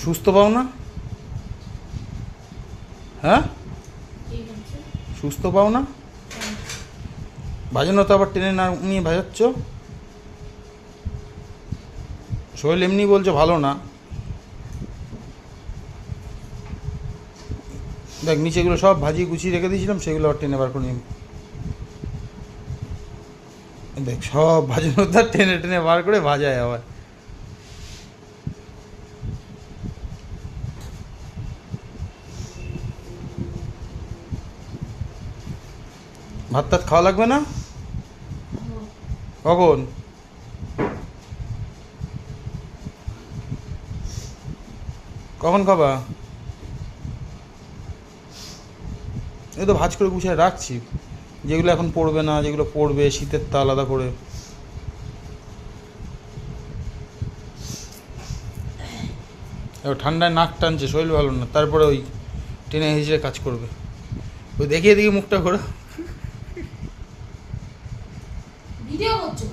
সুস্থ পাও না? হ্যাঁ, সুস্থ পাও না? ভাজানো তো আবার টেনে না নিয়ে ভাজাচ্ছ। শরীর এমনি বলছো ভালো না। দেখ নিচেগুলো সব ভাজিয়ে গুছিয়ে রেখে দিয়েছিলাম, সেগুলো আবার টেনে বার করে নিয়ে দেখ সব ভাজানো তার টেনে টেনে বার করে ভাজায় আবার। ভাত টাত খাওয়া লাগবে না? কখন? কখন খাবা? এই তো ভাজ করে গুছিয়ে রাখছি, যেগুলো এখন পড়বে না, যেগুলো পড়বে শীতের তা আলাদা করে। এবার ঠান্ডায় নাক টানছে, শরীর ভালো না, তারপরে ওই টেনে হিসেবে কাজ করবে। ওই দেখিয়ে মুখটা ঘোরা। ভিডিও করছো?